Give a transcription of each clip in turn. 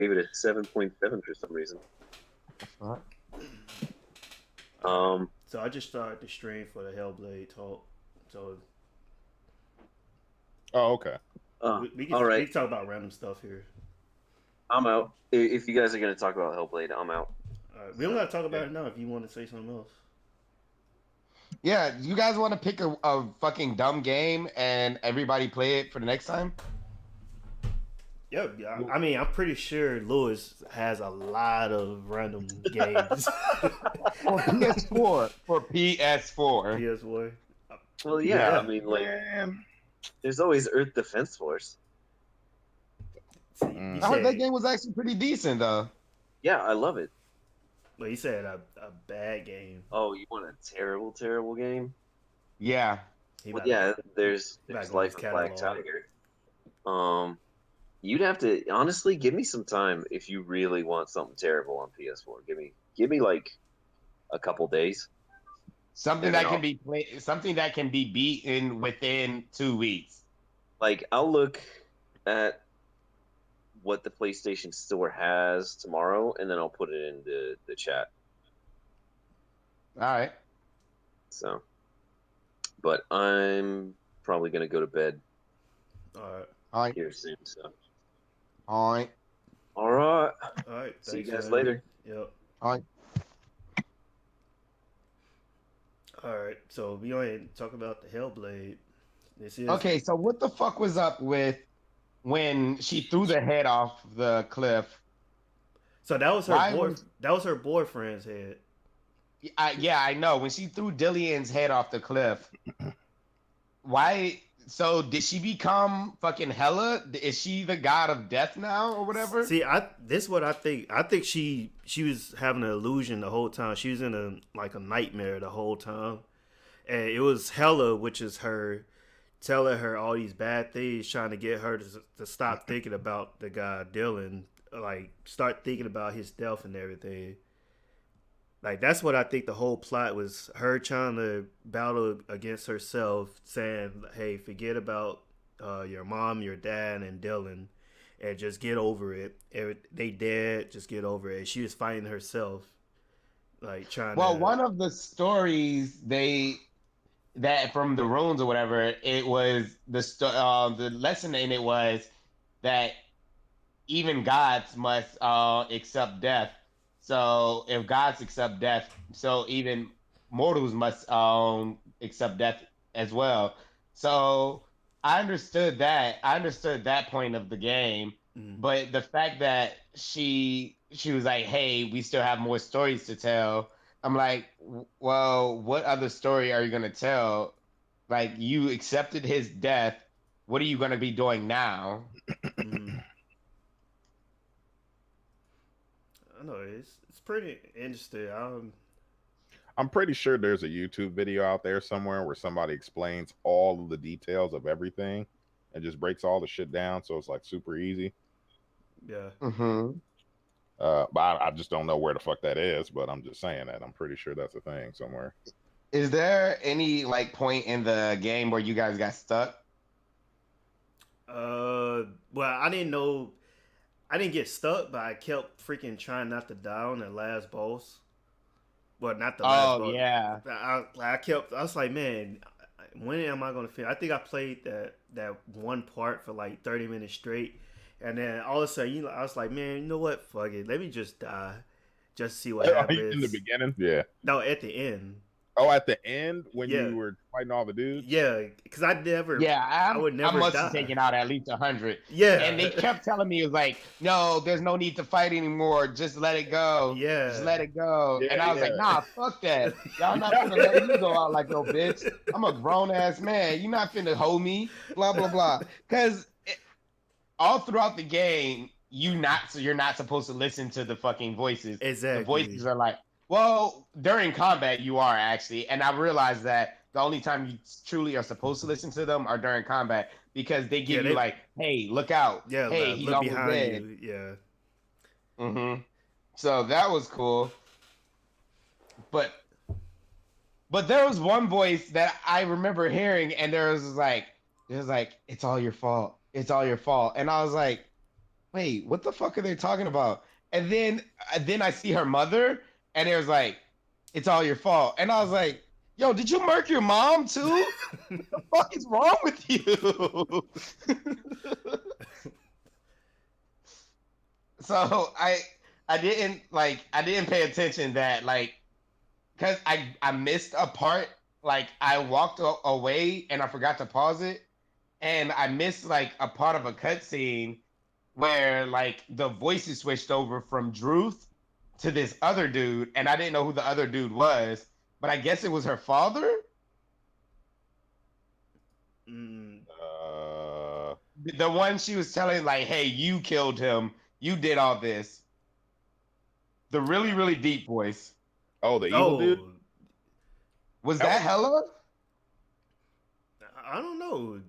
Gave it a 7.7 for some reason. Alright. Um, So I just started the stream for the Hellblade talk. So Oh, okay. all we right, can talk about random stuff here. I'm out. If you guys are gonna talk about Hellblade, I'm out. We don't gotta talk about Yeah. it now. If you want to say something else. Yeah, you guys want to pick a fucking dumb game and everybody play it for the next time? Yeah, I mean, I'm pretty sure Lewis has a lot of random games. For PS4. For PS4. PS4. Well, yeah, Yeah. I mean, like, Man. there's always Earth Defense Force. See, Mm. you I heard that said, game was actually pretty decent though. Yeah, I love it. well, you said a bad game. Oh, you want a terrible, terrible game? Yeah. He Well, about yeah, there's back on Life his of Black catalog. Tiger. You'd have to honestly give me some time if you really want something terrible on PS4. Give me like a couple days. Something And that then can I'll be played, something that can be beaten within 2 weeks. I'll look at what the PlayStation Store has tomorrow, and then I'll put it in the chat. All right. So, but I'm probably gonna go to bed All right. All right. here soon. So, All right. all right. All right. See you Thanks, guys man. later. Yep. All right. All right. So we going to talk about the Hellblade. This is Okay, so what the fuck was up with when she threw the head off the cliff? So that was her Why boy. was That was her boyfriend's head. yeah, I know. When she threw Dillian's head off the cliff, why? So did she become fucking Hella? Is she the god of death now or whatever? See, this is what I think. I think she was having an illusion the whole time. She was in a nightmare the whole time, and it was Hella, which is her telling her all these bad things, trying to get her to stop thinking about the guy Dylan, like start thinking about his death and everything. Like that's what I think the whole plot was, her trying to battle against herself, saying, "Hey, forget about your mom, your dad, and Dylan, and just get over it. They dead, just get over it." And she was fighting herself, like trying Well, to. one of the stories that from the runes or whatever, it was the lesson in it was that even gods must accept death. So if gods accept death, so even mortals must accept death as well. So I understood that. I understood that point of the game, but the fact that she was like, "Hey, we still have more stories to tell." I'm like, well, what other story are you gonna tell? Like, you accepted his death. What are you gonna be doing now? I know it's pretty interesting. I'm pretty sure there's a YouTube video out there somewhere where somebody explains all of the details of everything and just breaks all the shit down, so it's like super easy. Yeah. Mm-hmm. But I just don't know where the fuck that is. But I'm just saying that I'm pretty sure that's a thing somewhere. Is there any like point in the game where you guys got stuck? Well, I didn't know. I didn't get stuck, but I kept freaking trying not to die on the last boss. Well, not the last boss. Yeah. I kept. I was like, man, when am I gonna finish? I think I played that one part for like 30 minutes straight, and then all of a sudden, I was like, man, you know what? Fuck it. Let me just die, just see what happens. In the beginning, yeah. No, at the end. Oh, at the end when Yeah. you were fighting all the dudes. Yeah, because I never. Yeah, I would never I must die. have taken out at least 100. Yeah. And they kept telling me, it was like, no, there's no need to fight anymore. Just let it go. Yeah. Just let it go. Yeah, And I was like, yeah. nah, fuck that. Y'all not gonna let me go out like no bitch. I'm a grown ass man. You're not finna hold me. Blah blah blah. Because all throughout the game, you're not supposed to listen to the fucking voices. Exactly. The voices are like, well, during combat you are actually, and I realized that the only time you truly are supposed to listen to them are during combat because they give you like, hey, look out. Yeah, hey, he's look almost behind dead. you. Yeah. Mm-hmm. So that was cool. But there was one voice that I remember hearing, and it was like, it's all your fault. It's all your fault. And I was like, wait, what the fuck are they talking about? And then I see her mother, and it was like, it's all your fault. And I was like, yo, did you murk your mom too? What the fuck is wrong with you? So I didn't pay attention that like because I missed a part. Like I walked away and I forgot to pause it, and I missed like a part of a cutscene where like the voices switched over from Druth to this other dude, and I didn't know who the other dude was, but I guess it was her father, Mm, Uh, the one she was telling like, "Hey, you killed him. You did all this." The really really deep voice. oh, the evil dude. oh, Was That that was Hella? I don't know.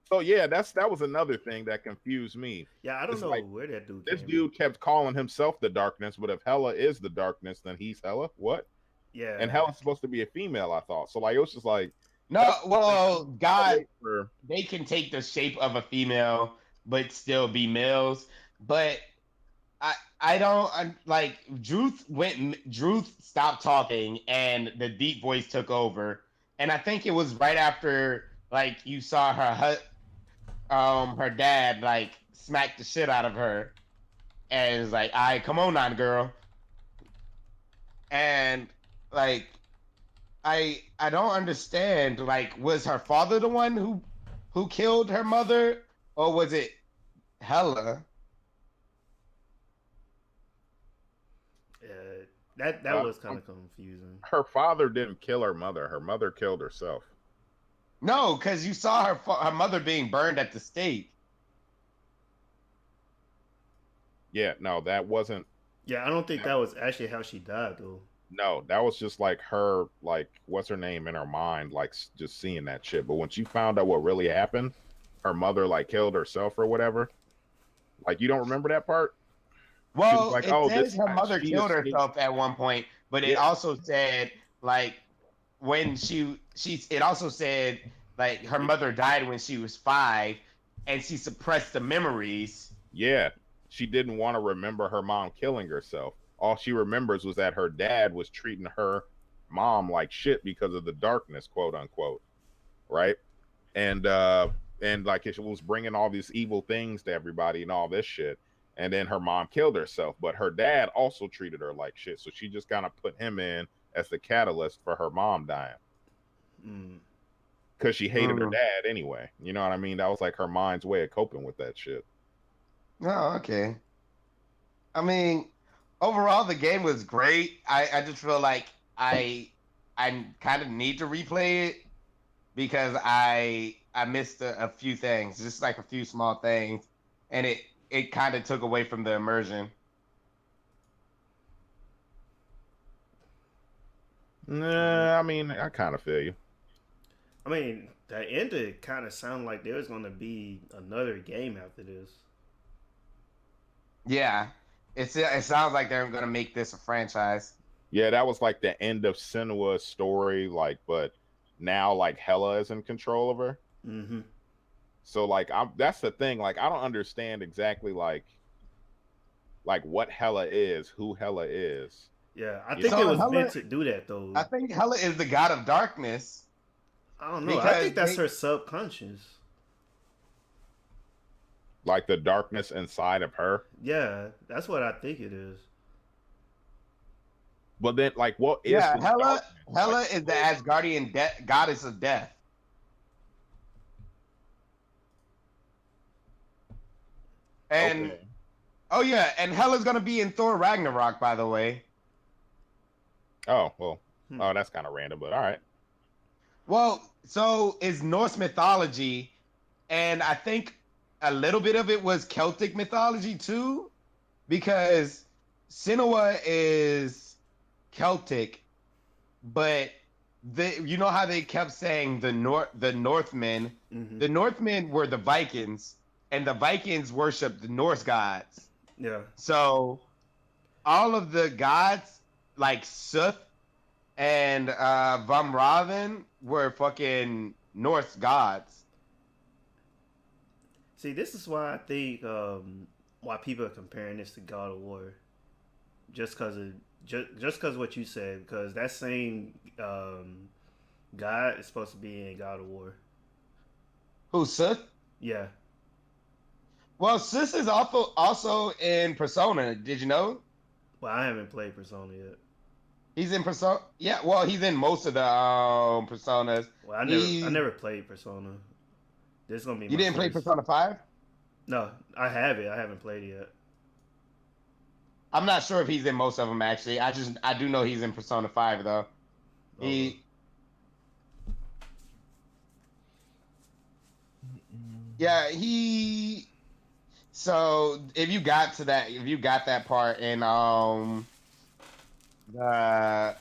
so yeah. That was another thing that confused me. Yeah, I don't It's know like where that dude this came from. dude kept calling himself the darkness, but if Hela is the darkness, then he's Hela. What? And Yeah, Hela's supposed to be a female, I thought. So like it was just like No, that's well, gotta God, wait for they can take the shape of a female but still be males. But I don't like Druth stopped talking and the deep voice took over. And I think it was right after like you saw her dad like smack the shit out of her and it's like, "All right, come on now, girl." And like I don't understand. Like, was her father the one who killed her mother, or was it Hella? yeah. That uh, was kind of confusing. her father didn't kill her mother. Her mother killed herself. No, because you saw her mother being burned at the stake. Yeah, no, that wasn't. Yeah, I don't think That, that was actually how she died though. no, that was just like her, like what's her name in her mind, like just seeing that shit. But when she found out what really happened, her mother like killed herself or whatever. Like you don't remember that part? She was Well, like, it "Oh, says this her mother she killed escaped." herself at one point, but it Yeah, also said like when it also said like her mother died when she was 5, and she suppressed the memories. yeah. She didn't want to remember her mom killing herself. All she remembers was that her dad was treating her mom like shit because of the darkness, quote unquote, right? And like it was bringing all these evil things to everybody and all this shit. And then her mom killed herself, but her dad also treated her like shit. So she just kind of put him in as the catalyst for her mom dying Mm. because she hated her Mm. dad anyway. You know what I mean? That was like her mind's way of coping with that shit. Oh, okay. I mean, overall the game was great. I just feel like I kind of need to replay it because I missed a few things, just like a few small things, and it kind of took away from the immersion. Yeah. Nah, I mean, I kind of feel you. I mean, the end it kind of sounded like there was going to be another game after this. Yeah, it sounds like they're gonna make this a franchise. Yeah, that was like the end of Senua's story, like, but now like Hela is in control of her. Mm-hmm. So like I'm that's the thing. Like I don't understand exactly like what Hela is, who Hela is. Yeah, I You think know? it So was meant Hela, to do that though. I think Hela is the god of darkness I don't know. I because think that's her subconscious. Like the darkness inside of her. Yeah, that's what I think it is. But then like what is yeah, the Hela darkness? Hela Like is the Asgardian goddess of death. And okay. oh yeah, and Hela's gonna be in Thor Ragnarok, by the way. Oh, well. Hmm. Oh, that's kind of random, but all right. Well, so is Norse mythology, and I think a little bit of it was Celtic mythology too, because Senua is Celtic, but you know how they kept saying the Northmen, Mm-hmm. the Northmen were the Vikings, and the Vikings worshiped the Norse gods. Yeah. So all of the gods like Suth and Vamraven were fucking Norse gods. See, this is why I think why people are comparing this to God of War. Just cause of just cause what you said, because that same God is supposed to be in God of War. Who, Sith? Yeah. Well, Sith is also in Persona. Did you know? Well, I haven't played Persona yet. He's in Persona. Yeah, well, he's in most of the Personas. Well, I He never played Persona. This is gonna be You my didn't play first. Persona 5? No, I have it. I haven't played it yet. I'm not sure if he's in most of them actually. I do know he's in Persona 5 though. Okay. He Yeah, he so if you got that part in the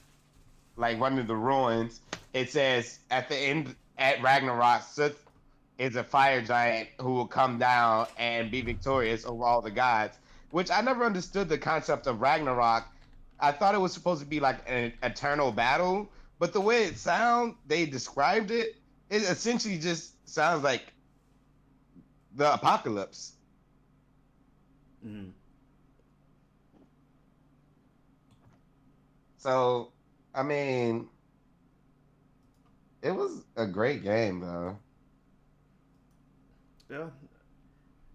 like one of the ruins, it says at the end at Ragnarok, Sith is a fire giant who will come down and be victorious over all the gods. Which I never understood the concept of Ragnarok. I thought it was supposed to be like an eternal battle, but the way they described it, it essentially just sounds like the apocalypse. Mm-hmm. So, I mean, it was a great game though. Yeah,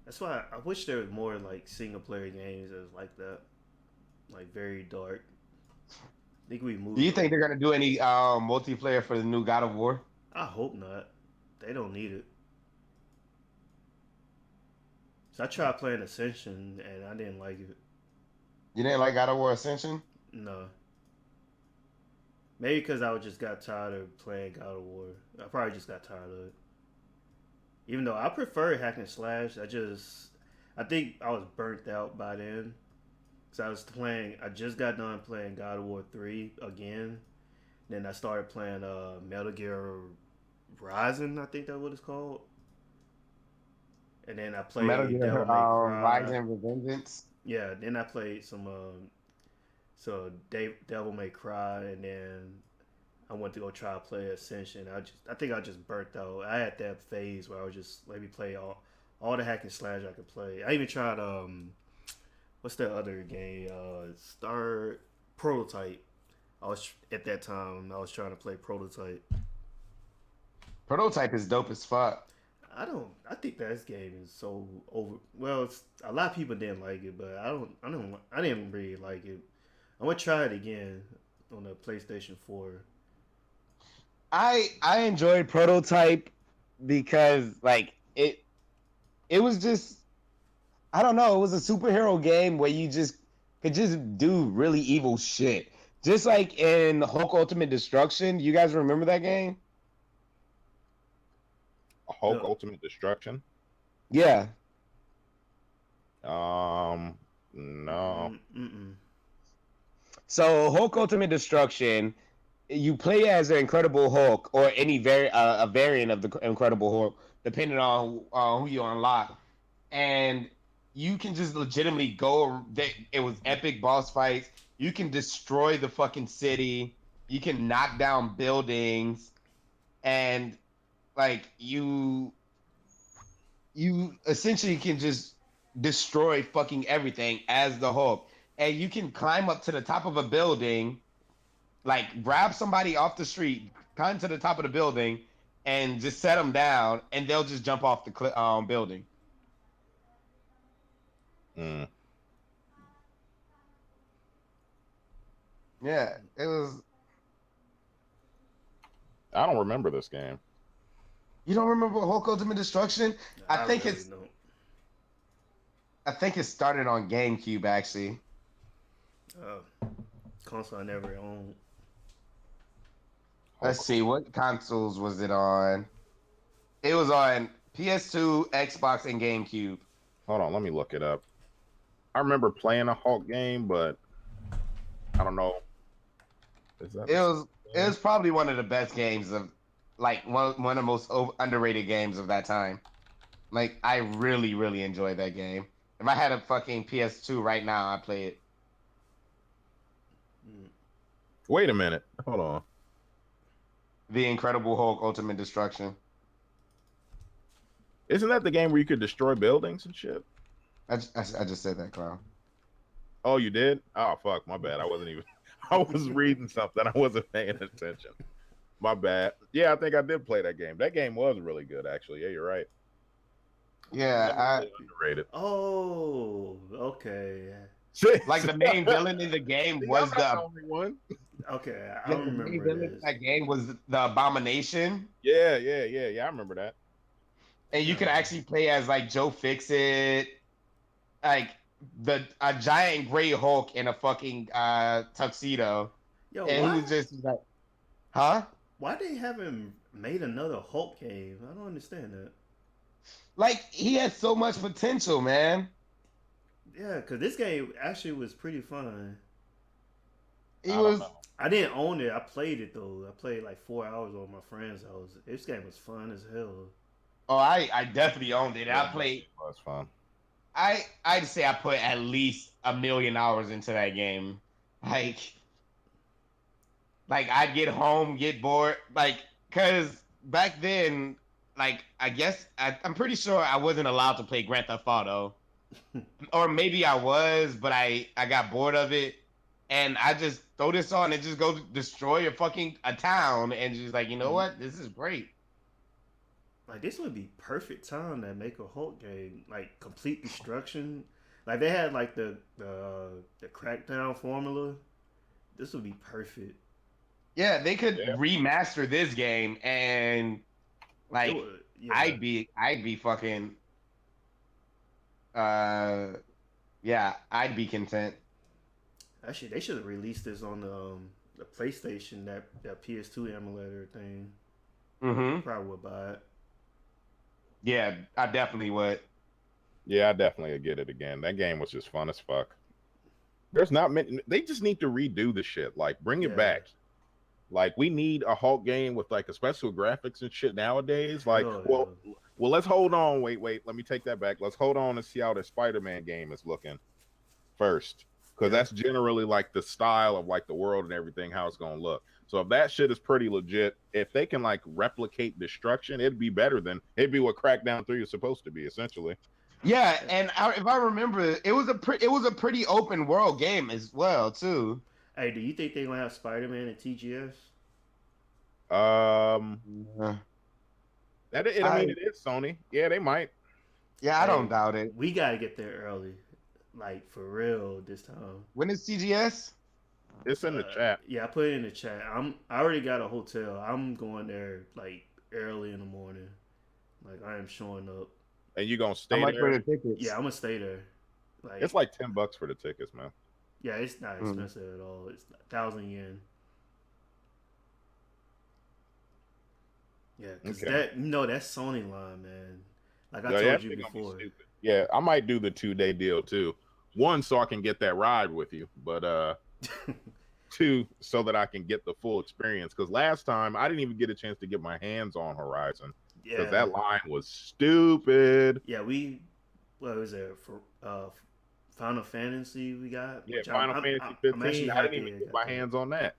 that's why I wish there was more like single player games that was like that, like very dark. I think we Do moved you think on. they're gonna do any multiplayer for the new God of War? I hope not. They don't need it. So I tried playing Ascension and I didn't like it. You didn't like God of War Ascension? No, maybe because I just got tired of playing God of War. I probably just got tired of it. Even though I prefer hack and slash, I think I was burnt out by then. So I just got done playing God of War 3 again. Then I started playing Metal Gear Rising, I think that's what it's called. And then I Metal played Gear Devil May Cry. Rising Revengeance. Yeah, then I played some Devil May Cry, and then I went to go try to play Ascension. I think I just burnt out. I had that phase where I was just let me play all the hack and slash I could play. I even tried what's that other game? Star Prototype. I was at that time. I was trying to play Prototype. Prototype is dope as fuck. I don't. I think that game is so over. Well, a lot of people didn't like it, but I don't. I don't. I didn't really like it. I'm gonna try it again on the PlayStation 4. I enjoyed Prototype because like it was just I don't know, it was a superhero game where you just could just do really evil shit. Just like in Hulk Ultimate Destruction. You guys remember that game? Hulk No. Ultimate Destruction. Yeah. No. Mm-mm. So Hulk Ultimate Destruction, you play as the Incredible Hulk or any a variant of the Incredible Hulk, depending on who you unlock, and you can just legitimately go. It was epic boss fights. You can destroy the fucking city. You can knock down buildings, and like you essentially can just destroy fucking everything as the Hulk, and you can climb up to the top of a building like grab somebody off the street, climb to the top of the building, and just set them down, and they'll just jump off the building. Mm. Yeah, it was. I don't remember this game. You don't remember Hulk Ultimate Destruction? I I think really don't. I think it started on GameCube actually. Console I never owned. Let's see, what consoles was it on? It was on PS2, Xbox, and GameCube. Hold on, let me look it up. I remember playing a Hulk game, but I don't know. It was probably one of the best games of like one of the most underrated games of that time. Like I really really enjoyed that game. If I had a fucking PS2 right now, I'd play it. Wait a minute. Hold on. The Incredible Hulk Ultimate Destruction. Isn't that the game where you could destroy buildings and shit? I just said that, Clown. Oh, you did? Oh, fuck, my bad. I wasn't even. I was reading something. I wasn't paying attention. My bad. Yeah, I think I did play that game. That game was really good, actually. Yeah, you're right. Yeah, Underrated. Oh, okay. like the main villain in the game I'm was not the only one. Okay, I yeah, the main remember villain in this. that game was the Abomination, Yeah. I remember that. and you could Yeah. actually play as like Joe Fixit, like a giant gray Hulk in a fucking tuxedo, Yo, and he why? was just like, huh? Why they haven't made another Hulk game? I don't understand that. Like he had so much potential, man. Yeah, because this game actually was pretty fun. He I don't was. know. I didn't own it. I played it though. I played like 4 hours on my friend's house. This game was fun as hell. Oh, I definitely owned it. Yeah, I played. it was fun. I'd say I put at least 1,000,000 hours into that game. Like I'd get home, get bored, cause back then, I guess I'm pretty sure I wasn't allowed to play Grand Theft Auto, or maybe I was, but I got bored of it, and I just throw this on and just go destroy a town, and just like, you know what, this is great. Like this would be perfect time to make a Hulk game. Like complete destruction. Like they had like the Crackdown formula. This would be perfect. Yeah, they could Yeah. remaster this game, and It like would, yeah. I'd be fucking uh yeah, I'd be content. Actually, they should have released this on the PlayStation, that PS2 emulator thing. Mm-hmm. Probably would buy it. Yeah, I definitely would. Yeah, I definitely would get it again. That game was just fun as fuck. There's not many. They just need to redo the shit. Like, bring it Yeah. back. Like, we need a Hulk game with like a special graphics and shit nowadays. Like, Hell well, yeah. let's hold on. Wait. Let me take that back. Let's hold on and see how the Spider-Man game is looking first, because Yeah. that's generally like the style of like the world and everything, how it's gonna look. So if that shit is pretty legit, if they can like replicate destruction, it'd be better than it'd be what Crackdown 3 is supposed to be, essentially. Yeah, and if I remember, it was a pretty open world game as well too. Hey, do you think they're gonna have Spider-Man in TGS? Yeah, I mean, it is Sony. Yeah, they might. I don't doubt it. We gotta get there early, like for real this time. When is CGS? It's in the chat. Yeah, I put it in the chat. I already got a hotel. I'm going there like early in the morning. Like I am showing up. And you gonna How stay much there? for the tickets? Yeah, I'm gonna stay there. Like It's like $10 for the tickets, man. yeah, it's not expensive at all. It's 1,000 yen. Yeah, because Okay. that's Sony line, man. Like I Yeah, told that you shit gonna be before. stupid. Yeah, I might do the 2-day deal too. One, so I can get that ride with you, but two, so that I can get the full experience. Because last time I didn't even get a chance to get my hands on Horizon because Yeah, that line was stupid. yeah. What was it for? Final Fantasy we got. Yeah, Which Final Fantasy I'm 15. actually I didn't happy even I get got my that. hands on that.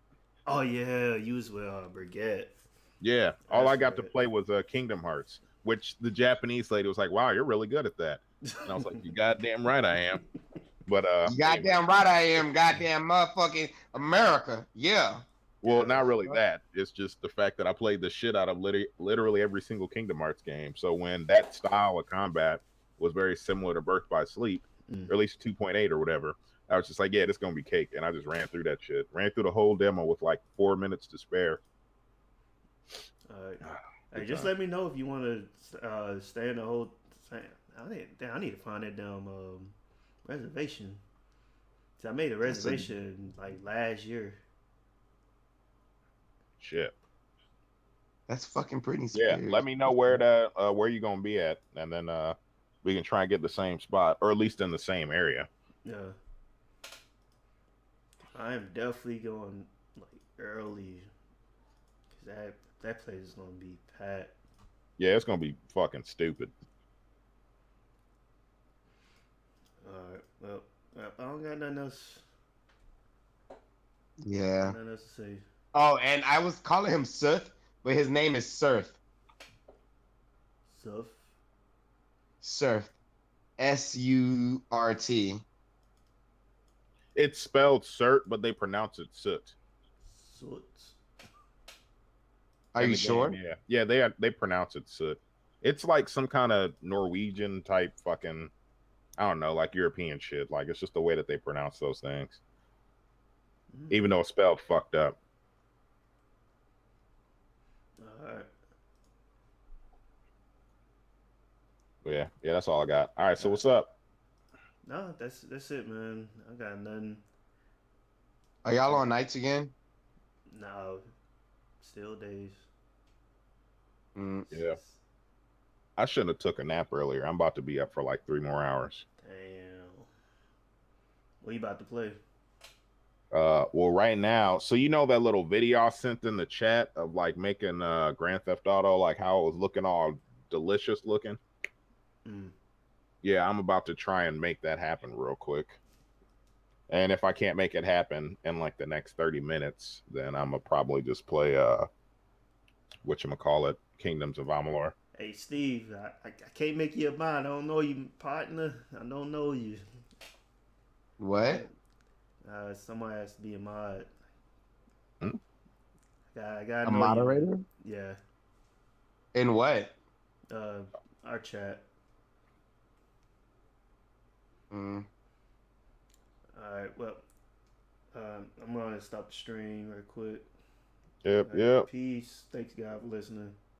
Oh yeah, use with Brigitte. Yeah, all I got to right. play was Kingdom Hearts, which the Japanese lady was like, "Wow, you're really good at that." And I was like, "You goddamn right I am." But You goddamn right I am. Goddamn motherfucking America. Yeah. well, Yeah. not really that. It's just the fact that I played the shit out of literally every single Kingdom Hearts game. So when that style of combat was very similar to Birth by Sleep, or at least 2.8 or whatever, I was just like, yeah, this is gonna be cake. And I just ran through that shit. Ran through the whole demo with like 4 minutes to spare. Hey, just let me know if you want to stay in the whole. I need to find that damn reservation. See, I made a reservation like last year. Shit. That's fucking pretty Yeah, scary. let me know where you gonna be at, and then we can try and get the same spot, or at least in the same area. Yeah, I am definitely going like early because that place is gonna be packed. Yeah, it's gonna be fucking stupid. All right, well, I don't got nothing else. Yeah. Nothing else to say. Oh, and I was calling him Sith, but his name is Surf. Stuff. Surf. Surt. It's spelled cert, but they pronounce it soot Soot. Are in you the game. sure? Yeah, they pronounce it soot. It's like some kind of Norwegian type fucking, I don't know, like European shit. Like it's just the way that they pronounce those things, even though it's spelled fucked up. All right. But yeah, that's all I got. All right, so All right. what's up? No, that's it, man. I got nothing. Are y'all on nights again? No, still days. Mm. Yeah, I shouldn't have took a nap earlier. I'm about to be up for like 3 more hours. Damn. What you about to play? Well, right now, so you know that little video I sent in the chat of like making Grand Theft Auto, like how it was looking all delicious looking. Mm. Yeah, I'm about to try and make that happen real quick. And if I can't make it happen in like the next 30 minutes, then I'm gonna probably just play whatchamacallit, Kingdoms of Amalur. Hey, Steve, I can't make you a mind. I don't know you, partner. I don't know you. What? Somebody has to be a mod. Hmm? I gotta A know you, man. moderator? Yeah. In what? Uh, our chat. Mm. All right. Well, I'm gonna stop the stream real quick. Yep, All right, yep. peace. Thanks, God, for listening.